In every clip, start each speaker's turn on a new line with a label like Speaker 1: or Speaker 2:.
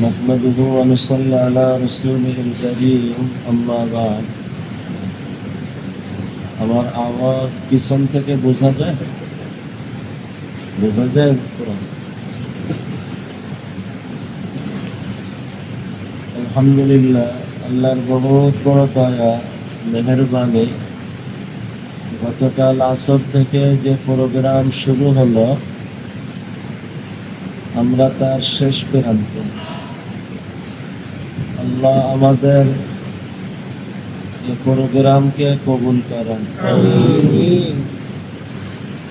Speaker 1: نحمده ونصلي على رسوله الكريم أما بعد আমার আওয়াজ পিছন থেকে বোঝা যায় আলহামদুলিল্লাহ, আল্লাহর বহুত বড় দয়া মেহেরবানি। গতকাল আসর থেকে যে প্রোগ্রাম শুরু হলো, আমরা তার শেষ প্রান্তে। আল্লাহ আমাদের এই প্রোগ্রামকে কবুল করেন।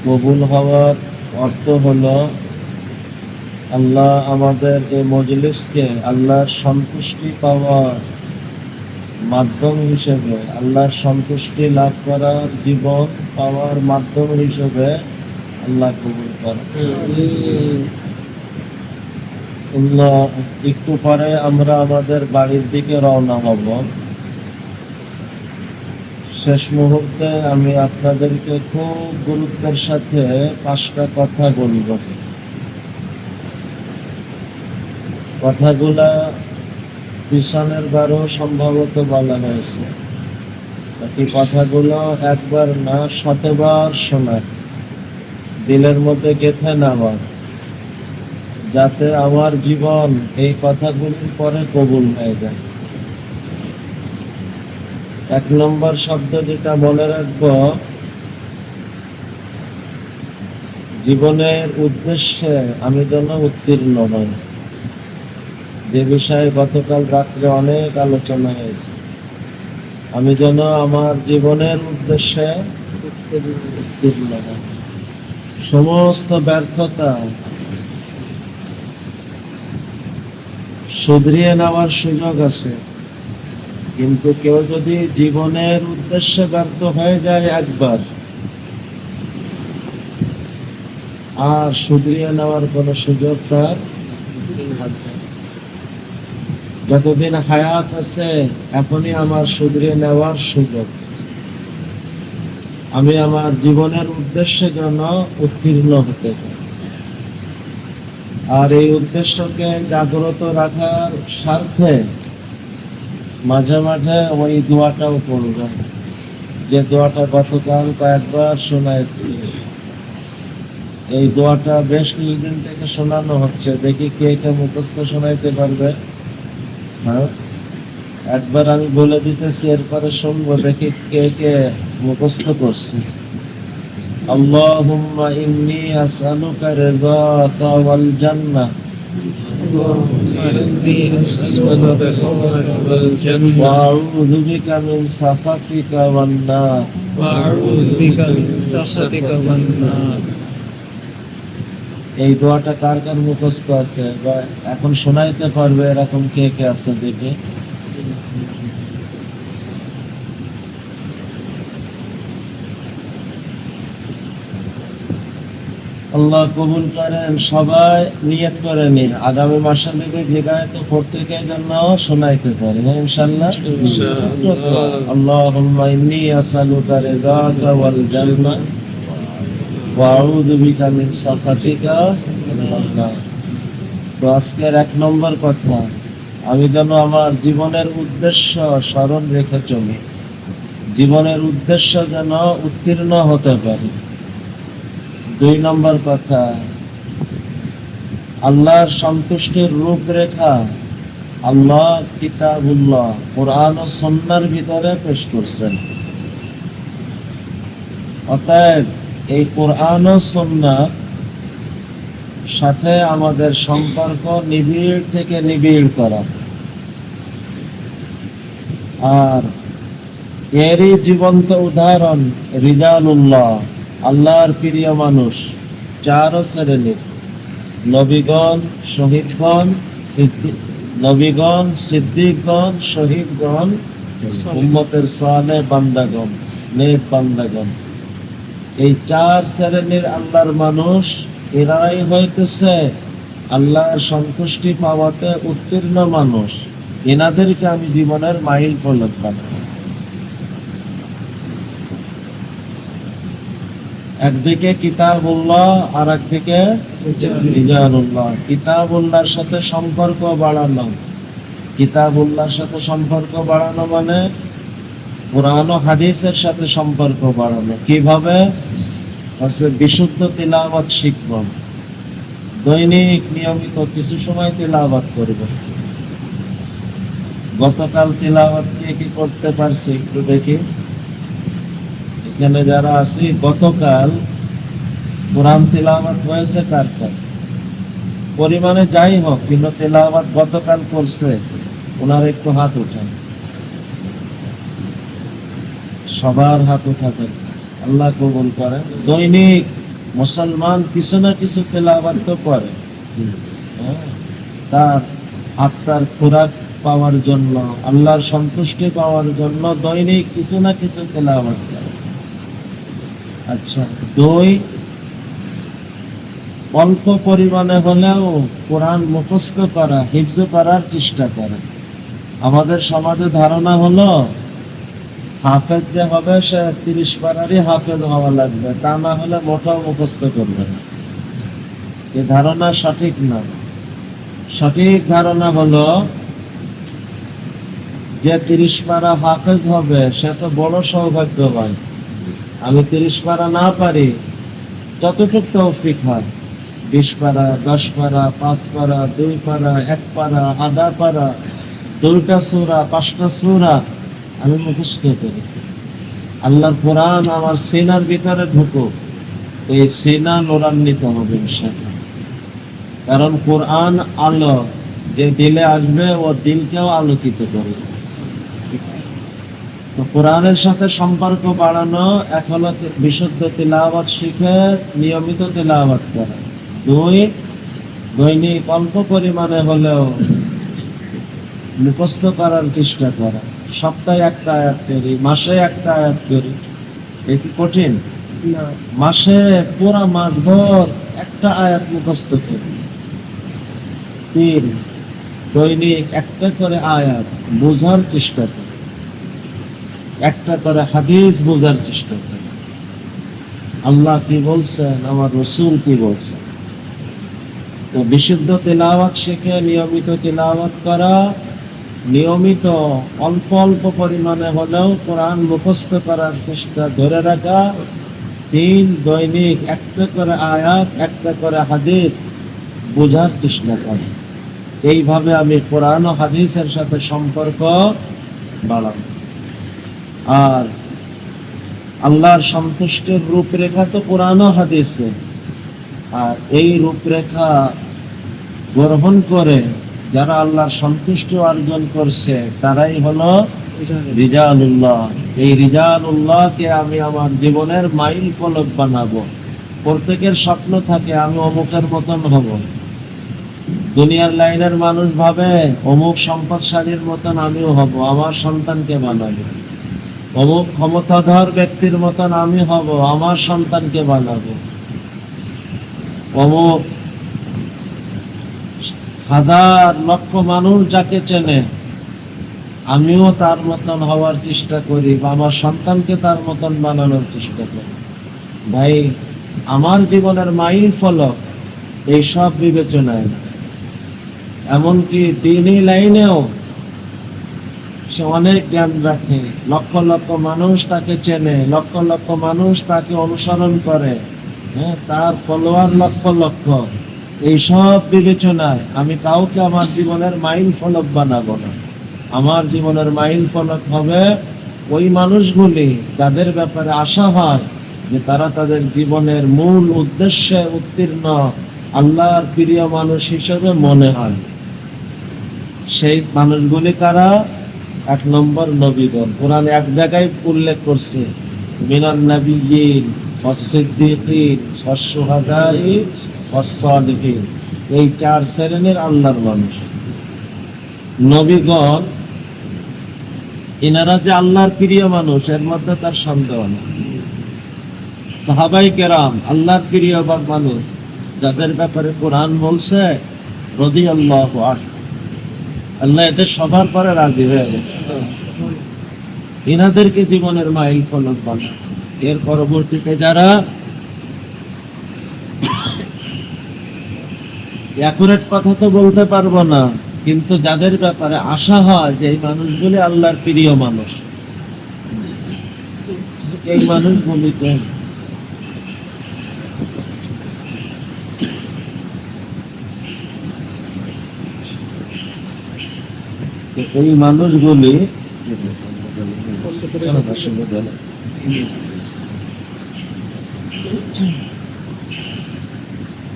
Speaker 1: কবুল হওয়ার অর্থ হলো আল্লাহ আমাদের এই মজলিসকে আল্লাহর সন্তুষ্টি পাওয়ার মাধ্যম হিসেবে, আল্লাহর সন্তুষ্টি লাভ করার জীবন পাওয়ার মাধ্যম হিসেবে আল্লাহ কবুল করেন। একটু পরে আমরা আমাদের বাড়ির দিকে রওনা হব। শেষ মুহূর্তে আমি আপনাদেরকে খুব গুরুত্বের সাথে 5টা কথা বলব। কথাগুলা পিছনের বারও সম্ভবত বলা হয়েছে, বাকি কথাগুলো একবার না 100বার শোনা, দিলের মধ্যে গেঁথে নেওয়া, যাতে আমার জীবন এই কথাগুলির পরে কবুল হয়ে যায়। 1 নম্বর শব্দ যেটা মনে রাখবো, জীবনের উদ্দেশ্যে আমি যেন উত্তীর্ণ হই। যে বিষয়ে গতকাল রাত্রে অনেক আলোচনা হয়েছে, আমি যেন আমার জীবনের উদ্দেশ্যে উত্তীর্ণ হই। সমস্ত ব্যর্থতা শুধরিয়ে নেওয়ার সুযোগ আছে, কিন্তু কেউ যদি জীবনের উদ্দেশ্যে ব্যর্থ হয়ে যায় একবার, আর শুধরিয়ে নেওয়ার কোনো সুযোগ তার যতদিন হায়াত আছে এখনই আমার শুধরিয়ে নেওয়ার সুযোগ। আমি আমার জীবনের উদ্দেশ্যে যেন উত্তীর্ণ হতে পারি, আর এই উদ্দেশ্যকে জাগ্রত রাখার স্বার্থে মাঝে মাঝে ওই দোয়াটাও পড়ব, যে দোয়াটা গতকাল কয়েকবার শোনাইছি। এই দোয়াটা বেশ কিছুদিন থেকে শোনানো হচ্ছে, দেখি কে কে মুখস্থ শোনাইতে পারবে। হ্যাঁ, একবার আমি বলে দিতেছি, এরপরে শুনবো, দেখি কে কে মুখস্থ করছে। আল্লাহুম্মা ইন্নী আসআলুকা রিযাকা ওয়াল জান্নাহ وأعوذ بك من سخطك والنار এই দোয়াটা কার কার মুখস্থ আছে বা এখন শোনাইতে পারবে, এরকম কে কে আছে দেখে। আল্লাহ কবুল করেন। সবাই নিয়ত করে নিন, আগামী মাসে থেকে জায়গায় তো প্রত্যেকের জন্য শোনাইতে পারে, ইনশাআল্লাহ। আল্লাহুম্মা ইন্নী আসআলুকা রিযাকা ওয়াল জান্নাহ ওয়া আউযু বিকা মিন সাখাতিকা ওয়ান নার। তো আজকের 1 নম্বর কথা, আমি যেন আমার জীবনের উদ্দেশ্য স্মরণ রেখে চলি, জীবনের উদ্দেশ্য যেন উত্তীর্ণ হতে পারি। 2 নম্বর কথা, আল্লাহর সন্তুষ্টির রূপরেখা আল্লাহ কিতাবুল্লাহ কোরআন ও সুন্নাহর ভিতরে পেশ করছেন। অতএব এই কোরআন ও সুন্নাহর সাথে আমাদের সম্পর্ক নিবিড় থেকে নিবিড় করা, আর এরই জীবন্ত উদাহরণ রিজালুল্লাহ, আল্লাহর প্রিয় মানুষ 4 শ্রেণীর: নবীগণ, শহীদগণ, সিদ্দিকগণ, শহীদগণ, উম্মতের সালেহ বান্দাগণ, নেক বান্দাগণ। এই 4 শ্রেণীর আল্লাহর মানুষ, এরাই হইতেছে আল্লাহর সন্তুষ্টি পাওয়াতে উত্তীর্ণ মানুষ। এনাদেরকে আমি জীবনের মাইল ফলক বানাবো। একদিকে কিতাবুল্লাহ আর একদিকে রিজালুল্লাহ। কিতাবুল্লাহর সাথে সম্পর্ক বাড়ানো, কিতাবুল্লাহর সাথে সম্পর্ক বাড়ানো মানে কোরআন ও হাদিসের সাথে সম্পর্ক বাড়ানো। কিভাবে? হচ্ছে বিশুদ্ধ তিলাওয়াত শিখব, দৈনিক নিয়মিত কিছু সময় তিলাওয়াত করব। গতকাল তিলাওয়াত কে কি করতে পারছি একটু দেখি। এখানে যারা আছি গতকাল কোরআন তিলাওয়াত হয়েছে কার কার? পরিমাণে যাই হোক, কিন্তু তিলাওয়াত গতকাল করছে ওনার একটু হাত উঠান, সবার হাত উঠাতেন, আল্লাহ কবুল করেন। দৈনিক মুসলমান কিছু না কিছু তেলাওয়াত তো করে, তার আত্মার খোরাক পাওয়ার জন্য, আল্লাহর সন্তুষ্টি পাওয়ার জন্য দৈনিক কিছু না কিছু তেলাওয়াত করে। আচ্ছা, দুই, অল্প পরিমাণে হলেও কোরআন মুখস্থ করা, হিফজ করার চেষ্টা করে। আমাদের সমাজে ধারণা হলো হাফেজ যে হবে সে 30 পারারই হাফেজ হওয়া লাগবে, তা না হলে মোটাও মুখস্থ করবে না। এ ধারণা সঠিক না। সঠিক ধারণা হলো যে 30 পারা হাফেজ হবে সে তো বড় সৌভাগ্যবান। আমি 30 পারা না পারি, যতটুকু তৌফিক হয়, 20 পারা, 10 পারা, 5 পারা, 2 পারা, 1 পারা, আধা পারা, 2টা সূরা, 5টা সূরা আমি মুখস্থ করি। আল্লাহর কোরআন আমার সিনার ভিতরে ঢুকুক, এই সিনা নূরান্বিত হবে ইনশাআল্লাহ। কারণ কোরআন আলো, যে দিলে আসবে ও দিলকেও আলোকিত করবে। তো কোরআনের সাথে সম্পর্ক বাড়ানো, এক হলো বিশুদ্ধ তিলাওয়াত শিখে নিয়মিত তিলাওয়াত করা। দুই, দৈনিক অল্প পরিমাণে হলেও মুখস্থ করার চেষ্টা করা। সপ্তাহে একটা আয়াত করি, মাসে একটা আয়াত করি, এ কি কঠিন? মাসে পুরা মাস ভর একটা আয়াত মুখস্থ করি। তিন, দৈনিক একটা করে আয়াত বোঝার চেষ্টা করি, একটা করে হাদিস বোঝার চেষ্টা করি। আল্লাহ কি বলছেন, আমার রাসূল কি বলছেন। তো বিশুদ্ধ তিলাওয়াত শিখে নিয়মিত তিলাওয়াত করা, নিয়মিত অল্প অল্প পরিমাণে হলেও কোরআন মুখস্থ করার চেষ্টা ধরে রাখা। তিন, দৈনিক একটা করে আয়াত, একটা করে হাদিস বোঝার চেষ্টা করা। এইভাবে আমি কোরআন ও হাদিসের সাথে সম্পর্ক বাড়াবো। আর আল্লাহর সন্তুষ্টির রূপরেখা তো কোরআন ও হাদিসে, আর এই রূপরেখা গ্রহণ করে যারা আল্লাহর সন্তুষ্টি অর্জন করছে তারাই হলো রিজালুল্লাহ। এই রিজালুল্লাহকে আমি আমার জীবনের মাইল ফলক বানাবো। প্রত্যেকের স্বপ্ন থাকে আমি অমুকের মতন হব। দুনিয়ার লাইনের মানুষ ভাবে অমুক সম্পদশালীর মতন আমিও হব, আমার সন্তানকে বানাবো। অমুক ক্ষমতাধর ব্যক্তির মতন আমি হব, আমার সন্তানকে বানাবো। অমুক হাজার লক্ষ মানুষ যাকে চেনে আমিও তার মতন হওয়ার চেষ্টা করি, বা আমার সন্তানকে তার মতন বানানোর চেষ্টা করি। ভাই, আমার জীবনের মাইল ফলক এইসব বিবেচনায় না। এমনকি দিনই লাইনেও সে অনেক জ্ঞান রাখে, লক্ষ লক্ষ মানুষ তাকে চেনে, লক্ষ লক্ষ মানুষ তাকে অনুসরণ করে, তার ফলোয়ার লক্ষ লক্ষ। এইসব বিবেচনায় আমি কাউকে আমার জীবনের মাইল ফলক বানাবো না। আমার জীবনের মাইল ফলক হবে ওই মানুষগুলি যাদের ব্যাপারে আশা হয় যে তারা তাদের জীবনের মূল উদ্দেশ্যে উত্তীর্ণ, আল্লাহর প্রিয় মানুষ হিসেবে মনে হয়। সেই মানুষগুলি কারা? 1 নম্বর নবীগণ। কোরআন এক জায়গায় উল্লেখ করছে, মিনান নাবিয়্যিন ওয়াস-সিদ্দীকিন ওয়াস-শুহাদাই ওয়াস-সালিহিন। এই 4 শ্রেণীর আল্লাহর মানুষ। নবীগণ ইনারা যে আল্লাহর প্রিয় মানুষ এর মধ্যে তার সন্দেহ নেই। সাহাবায়ে কেরাম আল্লাহর প্রিয় মানুষ, যাদের ব্যাপারে কোরআন বলছে রাদিয়াল্লাহু আনহু, আল্লাহ এদের সবার পরে রাজি হয়ে গেছে। ইনাদেরকে জীবনের মাইল ফলক বানায়। এর পরবর্তীতে যারা অ্যাকুরেট কথা তো বলতে পারবো না, কিন্তু যাদের ব্যাপারে আশা হয় যে এই মানুষগুলি আল্লাহর প্রিয় মানুষ, এই মানুষগুলিকে এই মানুষগুলি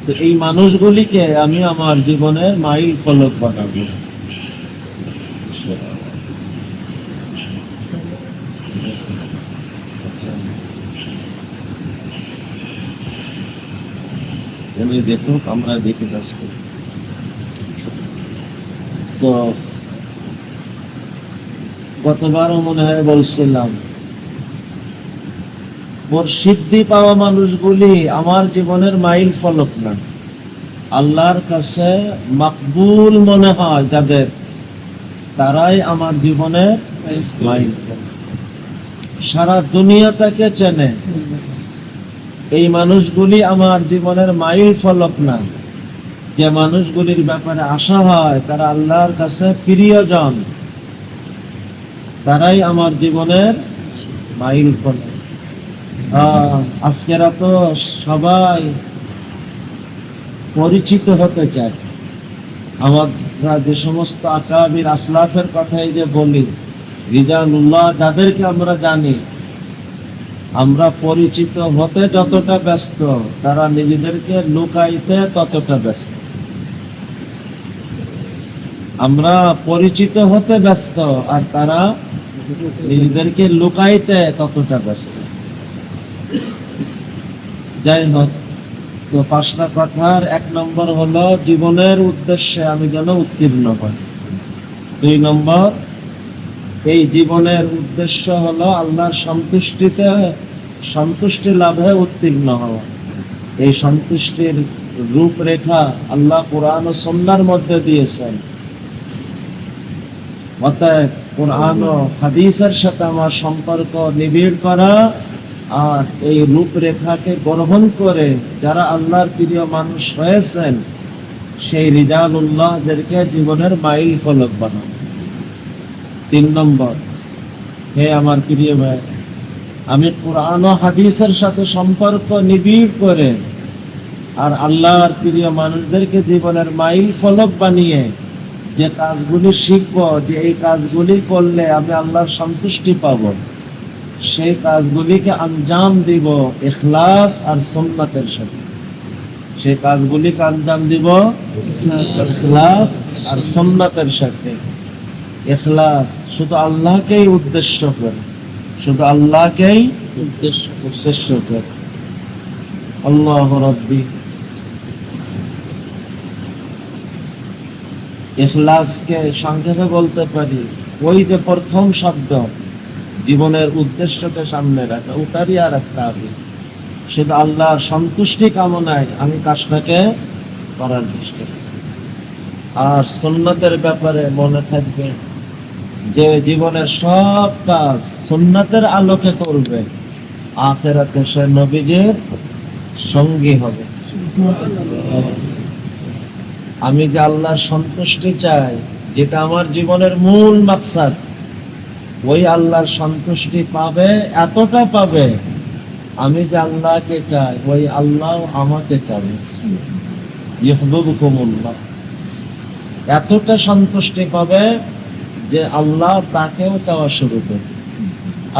Speaker 1: তো এই মানুষগুলিকে আমি আমার জীবনের মাইল ফলক বানাবো। দেখুক, আমরা দেখে কাজ করি। তো গতবারও মনে হয় বলছিলাম, মুর্শিদি পাওয়া মানুষগুলি আমার জীবনের মাইল ফলক না, আল্লাহর কাছে মাকবুল মনে হয় যাদের, তারাই আমার জীবনের মাইল ফলক। সারা দুনিয়া তাকে চেনে, এই মানুষগুলি আমার জীবনের মাইল ফলক না। যে মানুষগুলির ব্যাপারে আশা হয় তারা আল্লাহর কাছে প্রিয়জন, তারাই আমার জীবনের মাইল ফলক। আজকেরা তো সবাই পরিচিত হতে চায়। আমরা যে সমস্ত আকাবির আসলাফের কথাই যে বলি, রিজালুল্লাহ যাদেরকে আমরা জানি, আমরা পরিচিত হতে যতটা ব্যস্ত, তারা নিজেদেরকে লুকাইতে ততটা ব্যস্ত। আমরা পরিচিত হতে ব্যস্ত আর তারা নিজেদেরকে লুকাইতে ততটা ব্যস্ত। যাই হোক, তো 5টা কথার 1 নম্বর হলো জীবনের উদ্দেশ্যে আমি যেন উত্তীর্ণ হই। 2 নম্বর, এই জীবনের উদ্দেশ্য হলো আল্লাহর সন্তুষ্টি লাভে উত্তীর্ণ হওয়া। এই সন্তুষ্টির রূপরেখা আল্লাহ কোরআন ও সুন্নাহর মধ্যে দিয়েছেন। অতএব কোরআন ও হাদিসের সাথে আমার সম্পর্ক নিবিড় করা, আর এই রূপরেখাকে গ্রহণ করে যারা আল্লাহর প্রিয় মানুষ হয়েছেন, সেই রিজালুল্লাহদেরকে জীবনের মাইল ফলক বানানো। 3 নম্বর, হে আমার প্রিয় ভাই, আমি কোরআন ও হাদিসের সাথে সম্পর্ক নিবিড় করে আর আল্লাহর প্রিয় মানুষদেরকে জীবনের মাইল ফলক বানিয়ে যে কাজগুলি শিখব, যে এই কাজগুলি করলে আমি আল্লাহর সন্তুষ্টি পাব, সেই কাজগুলিকে আঞ্জাম দিব ইখলাস আর সুন্নাতের সাথে। সেই কাজগুলিকে আঞ্জাম দিব ইখলাস আর সুন্নাতের সাথে। ইখলাস শুধু আল্লাহকেই উদ্দেশ্য করে, শুধু আল্লাহকেই উদ্দেশ্য করে। আল্লাহু রাব্বি। ইখলাসকে সংক্ষেপে বলতে পারি, ওই যে প্রথম শব্দ, জীবনের উদ্দেশ্যকে সামনে রাখা, ওটারই আর একটা আগে। শুধু আল্লাহর সন্তুষ্টি কামনায় আমি কাজটাকে করার চেষ্টা করি। আর সুন্নাতের ব্যাপারে মনে থাকবে যে জীবনের সব কাজ সুন্নাতের আলোকে করবে, আখিরাতে সে নবীজির সঙ্গী হবে। আমি যে আল্লাহর সন্তুষ্টি চাই, যেটা আমার জীবনের মূল মাকসাদ, ওই আল্লাহর সন্তুষ্টি পাবে, এতটা পাবে। আমি যে আল্লাহকে চাই, ওই আল্লাহ আমাকে চাবে। ইহবুবকুমুল্লাহ, এতটা সন্তুষ্টি পাবে যে আল্লাহ তাকেও চাওয়া শুরু করবে,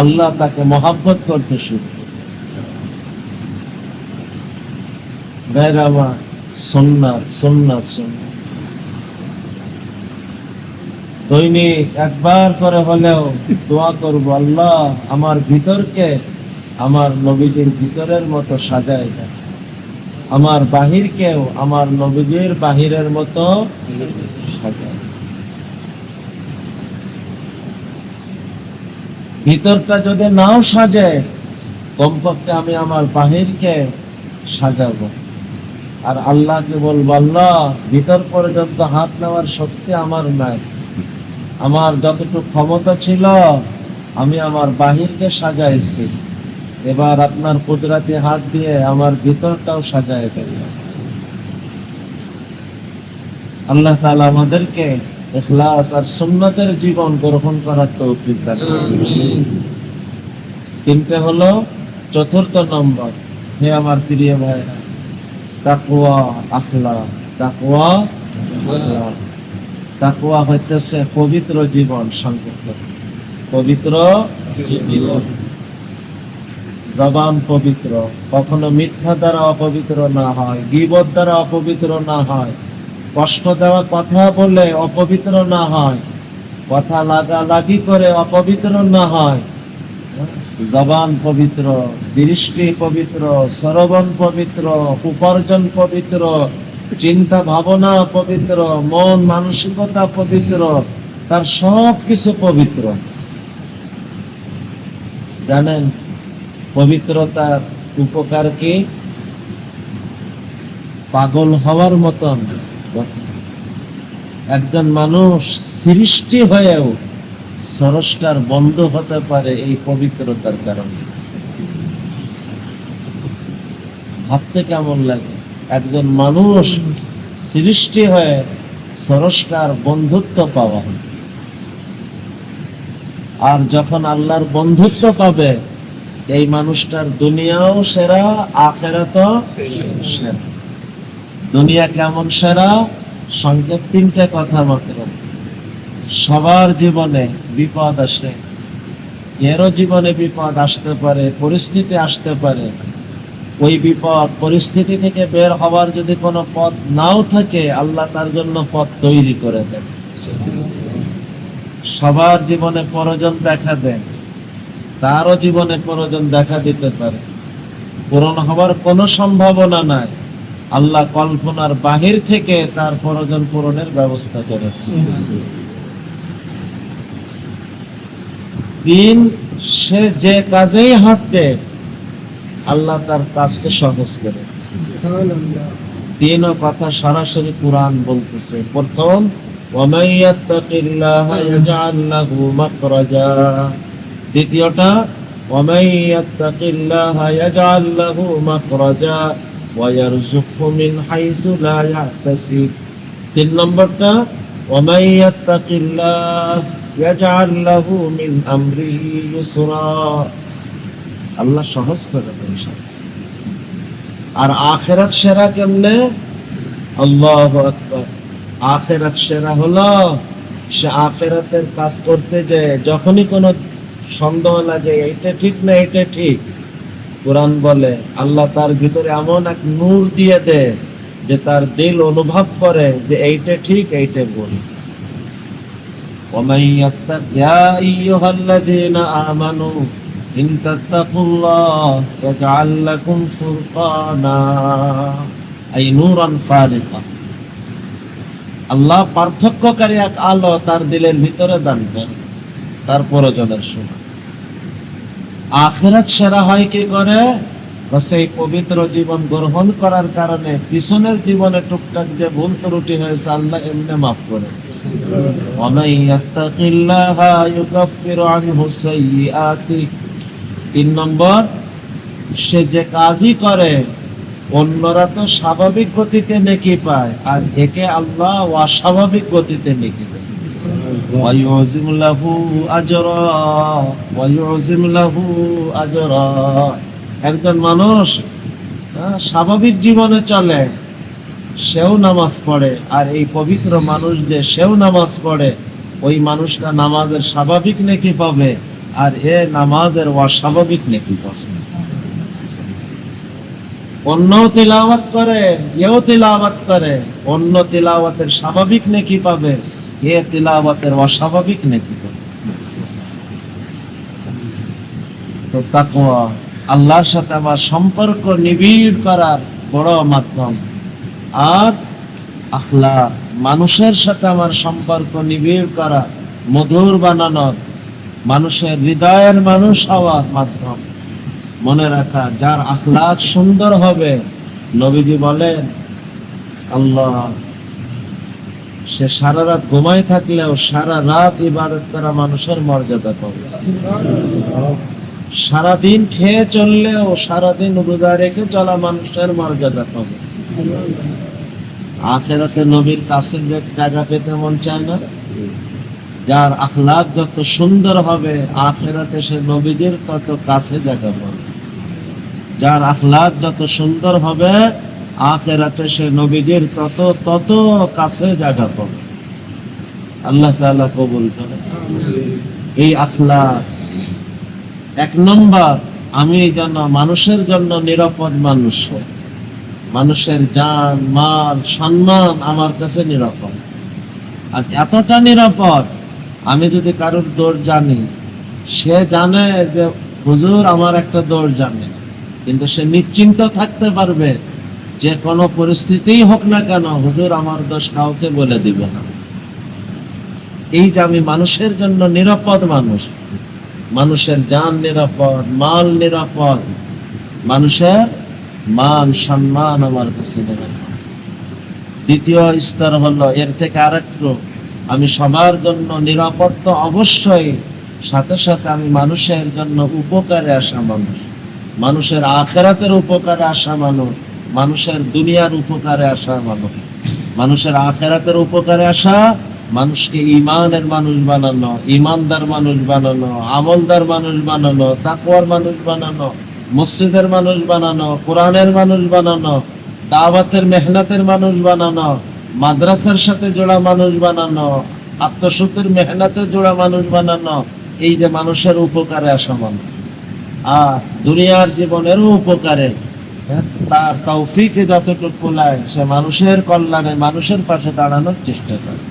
Speaker 1: আল্লাহ তাকে মহাব্বত করতে শুরু করবে। সুন্নাত সুন্নাত সুন্নাত দৈনিক একবার করে হলেও দোয়া করব, আল্লাহ আমার ভিতরকে আমার নবীজির ভিতরের মতো সাজায় দেয়, আমার বাহিরকেও আমার নবীজির বাহিরের মতো সাজায়। ভিতরটা যদি নাও সাজে, কমপক্ষে আমি আমার বাহিরকে সাজাবো। আর আল্লাহকে বলবো, আল্লাহ ভিতর পর্যন্ত হাত নেওয়ার শক্তি আমার নাই, আমার যতটুকু ক্ষমতা ছিল আমি আমার বাহিরকে সাজাইছি, এবার আপনার কুদরতি হাত দিয়ে আমার ভিতরটাও সাজায় দেন। আল্লাহ তাআলা আমাদেরকে ইখলাস আর সুন্নতের জীবন গ্রহণ করার তৌফিক দান করুন। তিনটে হলো, চতুর্থ নম্বর, হে আমার প্রিয় ভাইরা, তাকওয়া আখলাক। তাকওয়া আখলাক। তাকওয়া হইতেছে পবিত্র জীবন সংক্ষেপে, পবিত্র জীবন। জবান পবিত্র, কখনো মিথ্যা দ্বারা অপবিত্র না হয়, গীবত দ্বারা অপবিত্র না হয়, কষ্ট দেওয়া কথা বলে অপবিত্র না হয়, কথা লাগালাগি করে অপবিত্র না হয়। জবান পবিত্র, দৃষ্টি পবিত্র, শ্রবণ পবিত্র, উপার্জন পবিত্র, চিন্তা ভাবনা পবিত্র, মন মানসিকতা পবিত্র, তার সব কিছু পবিত্র। জানেন পবিত্রতার উপকার কি? পাগল হওয়ার মতন একজন মানুষ সৃষ্টি হয়েও স্রষ্টার বন্ধু হতে পারে এই পবিত্রতার কারণে। ভাবতে কেমন লাগে, একজন মানুষ সৃষ্টি হয়ে স্রষ্টার বন্ধুত্ব পাওয়া। আর যখন আল্লাহর বন্ধুত্ব পাবে, এই মানুষটার দুনিয়াও সেরা, আখিরাতও সেরা। দুনিয়া কেমন সেরা? সংক্ষেপ তিনটে কথা মাত্র। সবার জীবনে বিপদ আসে, এরও জীবনে বিপদ আসতে পারে, পরিস্থিতি আসতে পারে। ওই বিপদ পরিস্থিতি থেকে বের হওয়ার যদি কোনো পথ নাও থাকে, আল্লাহ তার জন্য পথ তৈরি করে দেন। সবার জীবনে প্রয়োজন দেখা দেন, তারও জীবনে প্রয়োজন দেখা দিতে পারে। পূরণ হওয়ার কোনো সম্ভাবনা নাই, আল্লাহ কল্পনার বাহির থেকে তার প্রয়োজন পূরণের ব্যবস্থা করেছে। দিন সে যে কাজেই হাত দেয়, আল্লাহ তার কাজকে সহজ করে। তিনও কথা সরাসরি কুরআন বলতেছে। প্রথম, ওয়ামান ইয়াত্তাকিল্লাহা ইয়াজআল লাহু মাখরাজা। দ্বিতীয়টা, ওয়ামান ইয়াত্তাকিল্লাহা ইয়াজআল লাহু মাখরাজা ওয়া ইয়ারযুকহু মিন হাইসু লা ইয়াহতাসিব। তিন নম্বরটা, ওয়ামান ইয়াত্তাকিল্লাহ ইয়াজআল লাহু মিন আমরিহি ইউসরা। আল্লাহ সহজ করে দেন সব। আর আখিরাত সেরা কেমনে? আল্লাহু আকবার। আখিরাত সেরা হলো সে আখিরাতের কাজ করতে যে যখনই কোনো সন্দেহ লাগে এইটা ঠিক না এইটা ঠিক, কোরআন বলে আল্লাহ তার ভিতরে এমন এক নূর দিয়ে দেয় যে তার দিল অনুভব করে যে এইটা ঠিক এইটা ভুল। ওয়ামান ইয়াত্তাক ইয়া আইয়ুহাল্লাযীনা আমানু ইন তাত্তাকুল্লাহ ইয়াজআল লাকুম ফুরকানা আই নূরান ফারিকা। আল্লাহ পার্থক্যকারী এক আলো তার দিলের ভিতরে দান করেন তার প্রয়োজনের সময়। আখিরাত সেরা হয় কি করে? সেই পবিত্র জীবন গ্রহণ করার কারণে পিছনের জীবনে টুকটাক যে ভুল ত্রুটি হয়েছে আল্লাহ এমনি মাফ করে। ওয়ামান ইয়াত্তাকিল্লাহা ইউকাফিরু আনহু সাইয়্যাতি। তিন নম্বর, সে যে কাজই করে অন্যরা তো স্বাভাবিক গতিতে নেকি পায়, আর একে আল্লাহ অস্বাভাবিক গতিতে নেকি দেয়। ويعظم له أجرا ويعظم له أجرا। একজন মানুষ স্বাভাবিক জীবনে চলে, সেও নামাজ পড়ে, আর এই পবিত্র মানুষ যে সেও নামাজ পড়ে, ওই মানুষটা নামাজের স্বাভাবিক নেকি পাবে, আর এ নামাজের অস্বাভাবিক নেকি পাবে। অন্য তিলাওয়াত করে, এও তিলাওয়াত করে, অন্য তিলাওয়াতের স্বাভাবিক নেকি পাবে, এ তিলাওয়াতের অস্বাভাবিক নেকি পাবে। তো তাকওয়া আল্লাহর সাথে আমার সম্পর্ক নিবিড় করার বড় মাধ্যম। আর আখলাক মানুষের সাথে আমার সম্পর্ক নিবিড় করা, মধুর বানানোর, মানুষের হৃদয়ের মানুষ হওয়ার মাধ্যম। মনে রাখা, যার আখলাক সুন্দর হবে, নবীজি বলেন আল্লাহ সে সারা রাত ঘুমায় থাকলেও সারা রাত ইবাদত করা মানুষের মর্যাদা পাবে। সারাদিন খেয়ে চললেও সারাদিন রোজা রেখে চলা মানুষের মর্যাদা পাবে। আখিরাতে নবীর কাছে যে জায়গা পেতে মন চায় না? যার আখলাক যত সুন্দর হবে আখিরাতে সে নবীদের তত কাছে জায়গা পাবে। যার আখলাক যত সুন্দর হবে আখিরাতে সে নবীদের তত তত কাছে জায়গা পাবে। আল্লাহ তাআলা কবুল করে। এই আখলাক এক নম্বর, আমি যেন মানুষের জন্য নিরাপদ মানুষ হই। মানুষের জান মাল সম্মান আমার কাছে নিরাপদ। আর এতটা নিরাপদ, আমি যদি কারোর দৌড় জানি, সে জানে যে হুজুর আমার একটা দৌড় জানে, কিন্তু সে নিশ্চিন্ত থাকতে পারবে যে কোনো পরিস্থিতিই হোক না কেন হুজুর আমার দোষ কাউকে বলে দিবে না। এই যে আমি মানুষের জন্য নিরাপদ মানুষ, মানুষের জান নিরাপদ, মাল নিরাপদ, মানুষের মান সম্মান আমার কাছে নিরাপদ। দ্বিতীয় স্তর হলো এর থেকে আরেকটু, আমি সবার জন্য নিরাপদ তো অবশ্যই, সাথে সাথে আমি মানুষের জন্য উপকারে আসা মানুষ, মানুষের আখিরাতের উপকারে আসা মানুষ, মানুষের দুনিয়ার উপকারে আসা মানুষ। মানুষের আখিরাতের উপকারে আসা, মানুষকে ঈমানের মানুষ বানানো, ঈমানদার মানুষ বানানো, আমলদার মানুষ বানানো, তাকওয়ার মানুষ বানানো, মসজিদের মানুষ বানানো, কোরআনের মানুষ বানানো, দাওয়াতের মেহনতের মানুষ বানানো, মাদ্রাসার সাথে জোড়া মানুষ বানানো, আত্মশুদ্ধির মেহনতে জোড়া মানুষ বানানো। এই যে মানুষের উপকারে আসা মানুষ, আর দুনিয়ার জীবনেরও উপকারে তার তৌফিকে যতটুকু কুলায় সে মানুষের কল্যাণে মানুষের পাশে দাঁড়ানোর চেষ্টা করে।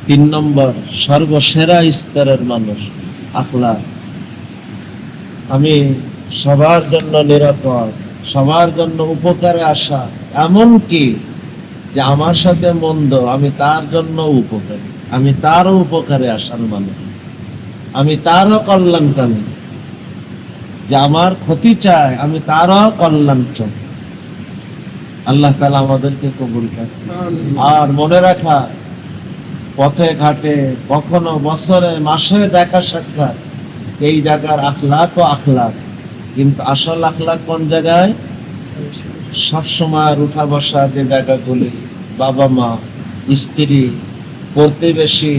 Speaker 1: 3 নম্বর, সর্বসেরা স্তরের মানুষ আখলাক। আমি সবার জন্য নিরাপদ, সবার জন্য উপকারে আসা, এমন কি যে আমার সাথে মন্দ আমি তার জন্য উপকারী, আমি তারও উপকারে আসার মানুষ, আমি তারও কল্যাণকামী। যে আমার ক্ষতি চায় আমি তারও কল্যাণ চাই। আল্লাহ তাআলা আমাদেরকে কবুল করে। আর মনে রাখা, পথে ঘাটে কখনো বছরে মাসে দেখা সাক্ষাৎ, এই জায়গার আখলাক ও আখলাক, কিন্তু আসল আখলাক কোন জায়গায়? সবসময় উঠা বসা যে জায়গাগুলি, বাবা মা, স্ত্রী, প্রতিবেশী,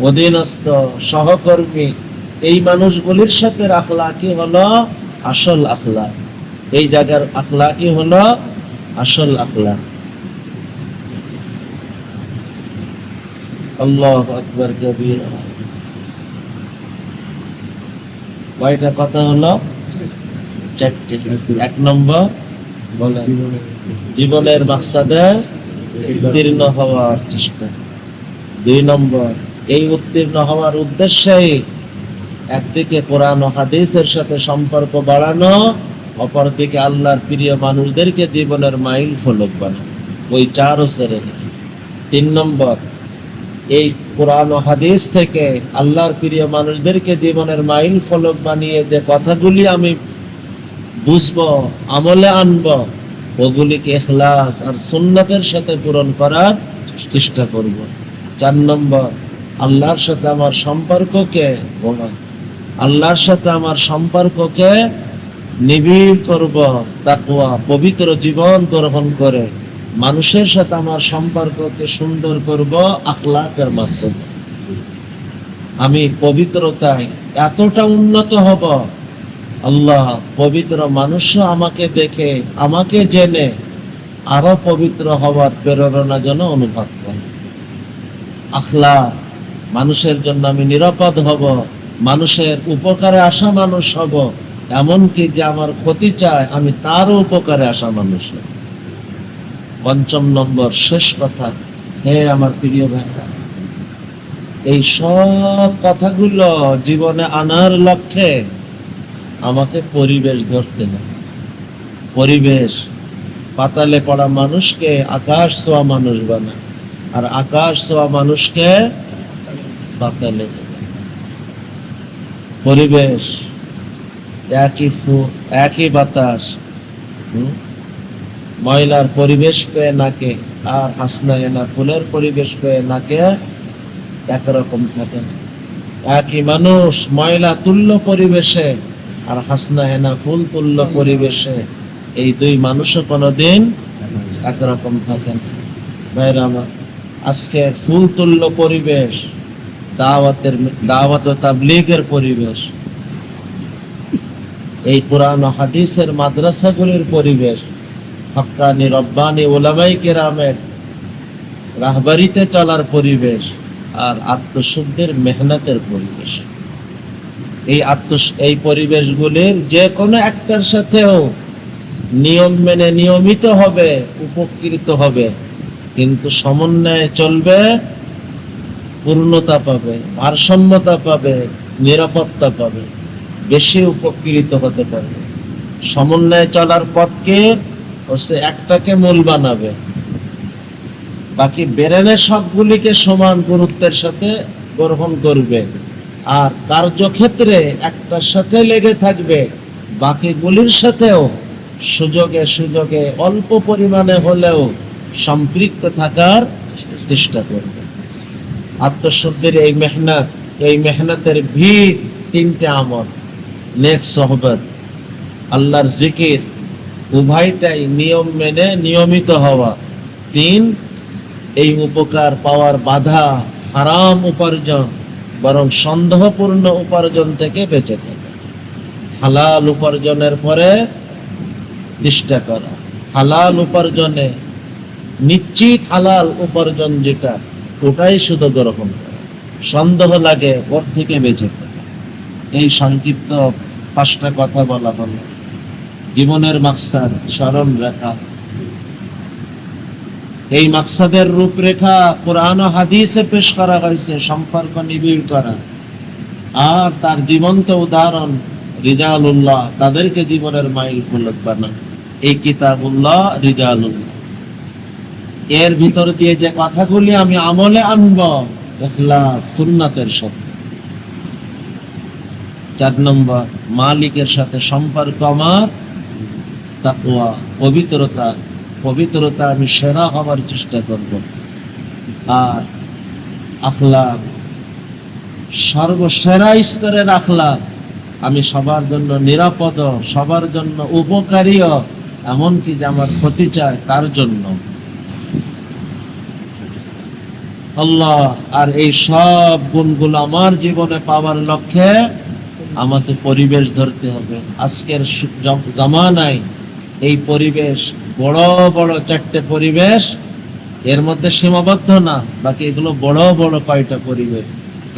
Speaker 1: অধীনস্থ, সহকর্মী, এই মানুষগুলির সাথে আখলাকই হলো আসল আখলাক। এই জায়গার আখলাকই হলো আসল আখলাক। আল্লাহু আকবার কবীরা। কয়টা কথা হলো? 4টে। 1 নম্বর, জীবনের মাকসাদে উত্তীর্ণ হওয়ার চেষ্টা। 2 নম্বর, এই উত্তীর্ণ হওয়ার উদ্দেশ্যে একদিকে কোরআন ও হাদিসের সাথে সম্পর্ক বাড়ানো, অপরদিকে আল্লাহর প্রিয় মানুষদেরকে জীবনের মাইল ফলক বানানো। ওই 4 শ্রেণী। 3 নম্বর, এই কোরআন ও হাদিস থেকে আল্লাহর প্রিয় মানুষদেরকে জীবনের মাইল ফলক বানিয়ে যে কথাগুলি আমি বুঝবো, আমলে আনবো, ওগুলিকে ইখলাস আর সুন্নাতের সাথে পূরণ করার চেষ্টা করব। 4 নম্বর, আল্লাহর সাথে আমার সম্পর্ককে নিবিড় করব তাকওয়া, পবিত্র জীবন গ্রহণ করে মানুষের সাথে আমার সম্পর্ককে সুন্দর করব আখলাকের মাধ্যমে। আমি পবিত্রতায় এতটা উন্নত হব, আল্লাহ পবিত্র মানুষও আমাকে দেখে, আমাকে জেনে আরো পবিত্র হওয়ার প্রেরণা যেন অনুভব করে। আখলাক, মানুষের জন্য আমি নিরাপদ হব, মানুষের উপকারে আসা মানুষ হব, এমনকি যে আমার ক্ষতি চায় আমি তারও উপকারে আসা মানুষ হব। 5 নম্বর, শেষ কথা, হে আমার প্রিয় ভাইরা, এই সব কথাগুলো জীবনে আনার লক্ষ্যে আমাকে পরিবেশ ধরতে হবে। পরিবেশ পাতালে পড়া মানুষকে আকাশ ছোঁয়া মানুষ বানায়, আর আকাশ ছোঁয়া মানুষকে পাতালে। পরিবেশ একই বাতাস, ময়লার পরিবেশ পেয়ে নাকে আর হাসনা হেনা ফুলের পরিবেশ পেয়ে নাকে একরকম থাকে না। একই মানুষ ময়লা তুল্য পরিবেশে আর হাসনা হেনা ফুল তুল্য পরিবেশে, এই 2 মানুষও কোনোদিন একরকম থাকেন। ভাইরা আমার, আজকে ফুলতুল্য পরিবেশ, দাওয়াত ও তাবলীগের পরিবেশ, এই কোরআন ও হাদিসের মাদ্রাসাগুলির পরিবেশ, হক্কানি রব্বানি ওলামায়ে কেরামের রাহবারিতে চলার পরিবেশ, আর আত্মশুদ্ধির মেহনতের পরিবেশ। এই পরিবেশগুলির যে কোনো একটার সাথেও নিয়ম মেনে নিয়মিত হবে, উপকৃত হবে, কিন্তু সমন্বয়ে চলবে, পূর্ণতা পাবে, ভারসাম্যতা পাবে, নিরাপত্তা পাবে, বেশি উপকৃত হতে পারবে। সমন্বয়ে চলার পথকে হচ্ছে একটাকে মূল বানাবে, বাকি বেরেনের সবগুলিকে সমান গুরুত্বের সাথে গ্রহণ করবে, আর কার্যক্ষেত্রে একটার সাথে লেগে থাকবে, বাকিগুলির সাথেও সুযোগে সুযোগে অল্প পরিমাণে হলেও সম্পৃক্ত থাকার চেষ্টা করবে। আত্মশুদ্ধির এই মেহনতের ভিত তিনটে আমল: নেক সোহবত, আল্লাহর জিকির, উভয়টাই নিয়ম মেনে নিয়মিত হওয়া। 3, এই উপকার পাওয়ার বাধা হারাম উপার্জন, বরং সন্দেহপূর্ণ উপার্জন থেকে বেঁচে থাকা। হালাল উপার্জনের পরে চেষ্টা করা, হালাল উপার্জনে নিশ্চিত হালাল উপার্জন যেটা, ওটাই শুধু গ্রহণ করা। সন্দেহ লাগে ওর থেকে বেঁচে থাকা। এই সংক্ষিপ্ত 5টা কথা বলা হলো। জীবনের মাকসাদ, স্মরণ রেখা। এই মাকসাদের রূপরেখা কোরআন ও হাদিসে পেশ করা হয়েছে, সম্পর্ক নিবিড় করা। আর তার জীবন্ত উদাহরণ রিজালুল্লাহ, তাদেরকে জীবনের মাইল ফলক বানানো। এই কিতাবুল্লাহ রিজালুল্লাহ, এর ভিতর দিয়ে যে কথাগুলি আমি আমলে আনব, ইখলাস সুন্নাতের সাথে। 4 নম্বর, মালিকের সাথে সম্পর্ক আমার তাকওয়া, পবিত্রতা আমি সেরা হওয়ার চেষ্টা করব। আর আখলাক, সর্বসেরা স্তরের আখলাক, আমি সবার জন্য নিরাপদ, সবার জন্য উপকারীও, এমনকি যে আমার ক্ষতি চায় তার জন্য। আল্লাহ, আর এই সব গুণগুলো আমার জীবনে পাওয়ার লক্ষ্যে আমাকে পরিবেশ ধরতে হবে। আজকের জামানায় এই পরিবেশ, বড় বড় 4টে পরিবেশ, এর মধ্যে সীমাবদ্ধ না, বাকি এগুলো বড় বড় কয়টা পরিবেশ।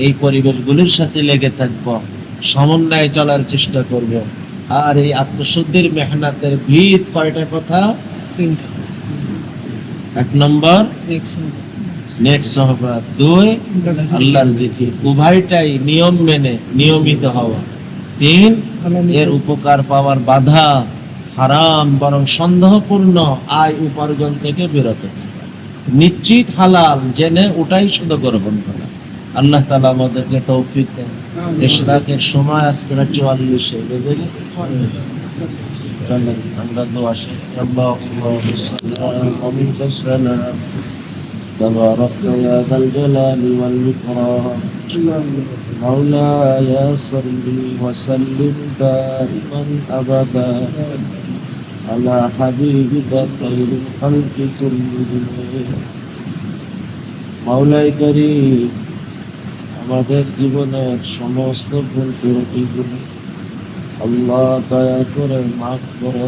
Speaker 1: এই পরিবেশগুলির সাথে লেগে থাকবো, সমন্বয়ে চলার চেষ্টা করব। আর এই আত্মশুদ্ধির মেহনতের ভিত কয়টা কথা?
Speaker 2: 3টা।
Speaker 1: 1 নম্বর নেক সোহবত, 2 আল্লাহর জিকির, উভয়টাই নিয়ম মেনে নিয়মিত হওয়া। 3 এর উপকার পাওয়ার বাধা হারাম বরং সন্দেহপূর্ণ আয় উপার্জন থেকে বিরত থাকা, নিশ্চিত হালাল জেনে ওটাই শুধু গ্রহণ করা। আল্লাহ তাআলা আমাদেরকে তৌফিক দেন। ইশরাকের সময় আজকে 44-এ বেজে গেছে। চলেন আমরা দোয়া শেষ। আল্লাহুম্মা সাল্লি আলা تبارك يا ذا الجلال والإكرام مولاي صل وسلم دائما أبدا على حبيبك خير الخلق كلهم مولاي كريم আমাদের জীবনের সমস্ত ভুল ত্রুটিগুলি আল্লাহ দয়া করে মাফ করে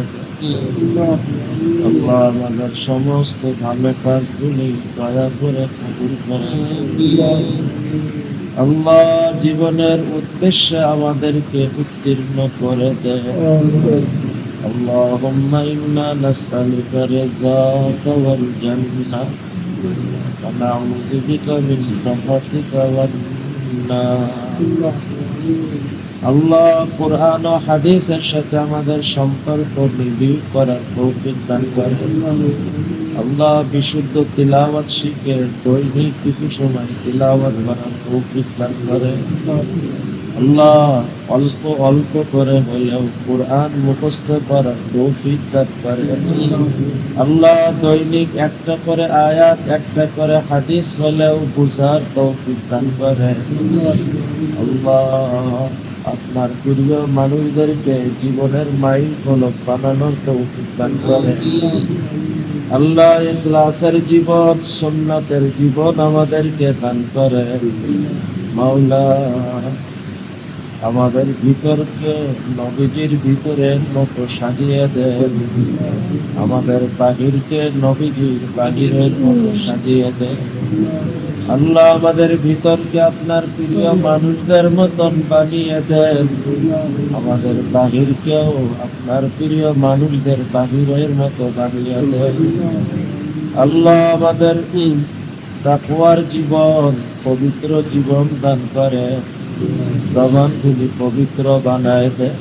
Speaker 1: আল্লাহ আমাদের সমস্ত ভালো কাজগুলি দয়া করে কবুল করে। আল্লাহ জীবনের উদ্দেশ্যে আমাদেরকে উত্তীর্ণ করে দেয়। আল্লাহুম্মা ইন্না নাসআলুকা রিযাকা ওয়াল জান্নাহ ওয়া নাউযু বিকা মিন সাখাতিকা ওয়ান নার। আল্লাহ কোরআন ও হাদিসের সাথে আমাদের সম্পর্ক নিবিড় করার তৌফিক দান করেন। আল্লাহ বিশুদ্ধ তিলাওয়াত শিখে দৈনিক কিছু সময় তিলাওয়াত করার তৌফিক দান করেন। আল্লাহ অল্প অল্প করে হলেও কোরআন মুখস্থ করার তৌফিক দান করেন। আল্লাহ দৈনিক একটা করে আয়াত, একটা করে হাদিস হলেও বুঝার তৌফিক দান করেন। আল্লাহ আপনার প্রিয় মানুষদেরকে জীবনের মাইল ফলক বানানোর তৌফিক দান করেন। আল্লাহ ইখলাসের জীবন, সুন্নতের জীবন আমাদেরকে দান করেন। মাওলা, আমাদের ভিতরকে নবীজির ভিতরের মতো সাজিয়ে দেন, আমাদের বাহিরকে নবীজির বাহিরের মতো সাজিয়ে দেন। আল্লাহ, আমাদের ভিতরকে আপনার প্রিয় মানুষদের মতন বানিয়ে দেন, আমাদের বাহিরকেও আপনার প্রিয় মানুষদের বাহিরের মতো বানিয়ে দেন। আল্লাহ, আমাদের তাকওয়ার জীবন, পবিত্র জীবন দান করে, জবানগুলি পবিত্র বানায় দেন,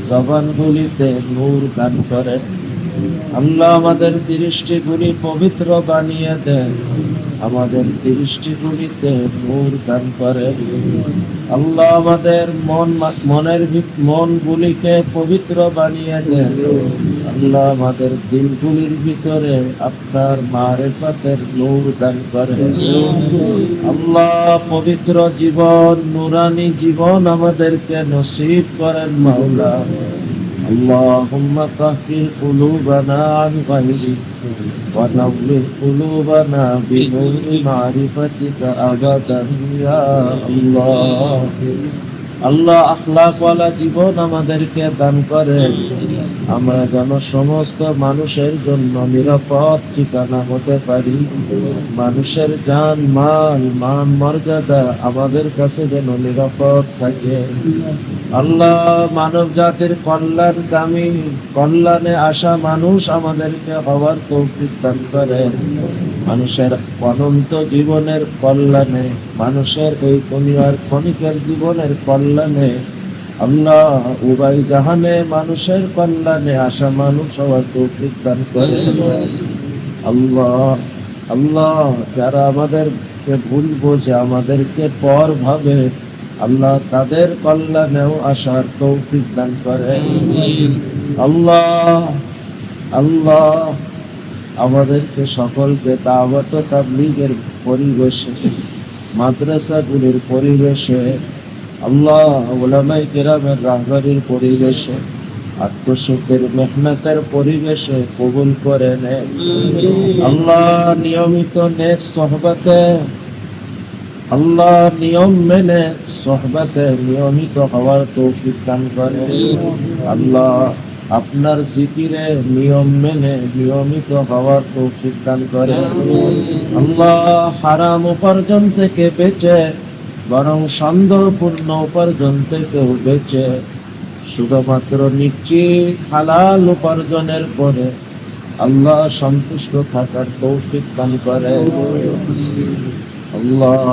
Speaker 1: জবানগুলিতে নূর দান করে। আল্লাহ, আমাদের দৃষ্টিগুলি পবিত্র বানিয়ে দেন, আমাদের দৃষ্টিগুলিতে নূর দান করে। আল্লাহ, আমাদের মনগুলিকে পবিত্র বানিয়ে দেন। আল্লাহ, আমাদের দিলগুলির ভিতরে আপনার মারিফাতের নূর দান করে। আল্লাহ, পবিত্র জীবন, নুরানি জীবন আমাদেরকে নসিব করেন মাওলা। اللهم طهر قلوبنا عن غيرك ونور قلوبنا بنور معرفتك أبدا يا الله. আল্লাহ, আখলাকওয়ালা জীবন আমাদেরকে দান করেন, আমরা যেন সমস্ত মানুষের জন্য নিরাপদ ঠিকানা হতে পারি। মানুষের জান মাল, মান মর্যাদা আমাদের কাছে যেন নিরাপদ থাকে। আল্লাহ, মানব জাতির কল্যাণকামী, কল্যাণে আসা মানুষ আমাদেরকে হওয়ার তৌফিক দান করেন। মানুষের অনন্ত জীবনের কল্যাণে, মানুষের এই দুনিয়ার ক্ষণিকের জীবনের কল্যাণে, আল্লাহ উভয় জাহানে মানুষের কল্যাণে আসা মানুষ হওয়ার তৌফিক দান করেন। আল্লাহ, আল্লাহ, যারা আমাদেরকে ভুল বোঝে, আমাদেরকে পর ভাবে, আল্লাহ তাদের কল্যাণেও আসার তৌফিক দান করেন। আল্লাহ, আল্লাহ, আমাদেরকে সকলকে দাওয়াত ও তাবলীগের পরিবেশে, মাদ্রাসাগুলির পরিবেশে, আল্লাহ উলামায়ে কেরামের রাহবারির পরিবেশে, আত্মশুদ্ধির মেহনতের পরিবেশে কবুল করে নেন। আল্লাহ, নিয়মিত নেক সোহবতে, আল্লাহ নিয়ম মেনে সোহবতে নিয়মিত হওয়ার তৌফিক দান করে। আল্লাহ, আপনার জিকিরে নিয়ম মেনে নিয়মিত হওয়ার তৌফিক দান করে। আল্লাহ, হারাম উপার্জন থেকে বেঁচে, বরং সন্দেহপূর্ণ উপার্জন থেকেও বেঁচে শুধুমাত্র নিশ্চিত হালাল উপার্জনের পরে আল্লাহ সন্তুষ্ট থাকার তৌফিক দান করে। আল্লাহ,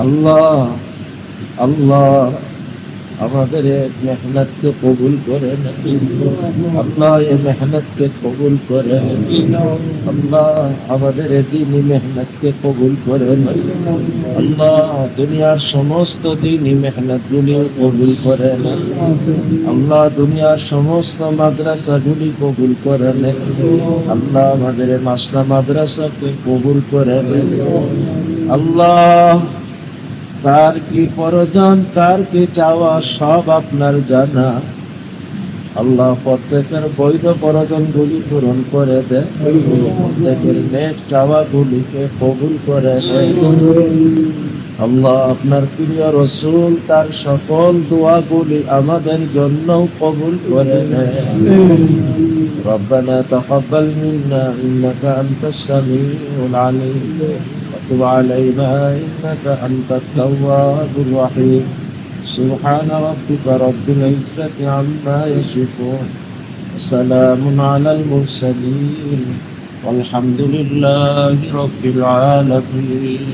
Speaker 1: আল্লাহ, আল্লাহ, আমাদের মেহনতকে কবুল করে নেন। আল্লাহ, এই মেহনতকে কবুল করে নেন। আল্লাহ, আমাদের দিনই মেহনতকে কবুল করে নেন। আল্লাহ, দুনিয়ার সমস্ত দিনই মেহনতগুলি কবুল করে নেন। আল্লাহ, দুনিয়ার সমস্ত মাদ্রাসাগুলি কবুল করে নেন। আল্লাহ, আমাদের মাসনা মাদ্রাসাকে কবুল করে নেন। আল্লাহ, কার কি প্রয়োজন, কার কি চাওয়া, সব আপনার জানা। আল্লাহ, প্রত্যেকের বৈধ প্রয়োজনগুলি পূরণ করে দেন, প্রত্যেকের নেক চাওয়াগুলিকে কবুল করে দেন। আল্লাহ, আপনার প্রিয় রসুল তার সকল দোয়াগুলি আমাদের জন্য কবুল করে নেন। ربنا تقبل منا إنك أنت السميع العليم وتب علينا إنك أنت التواب الرحيم. سبحان ربك رب العزة عما يصفون وسلام على المرسلين والحمد لله رب العالمين.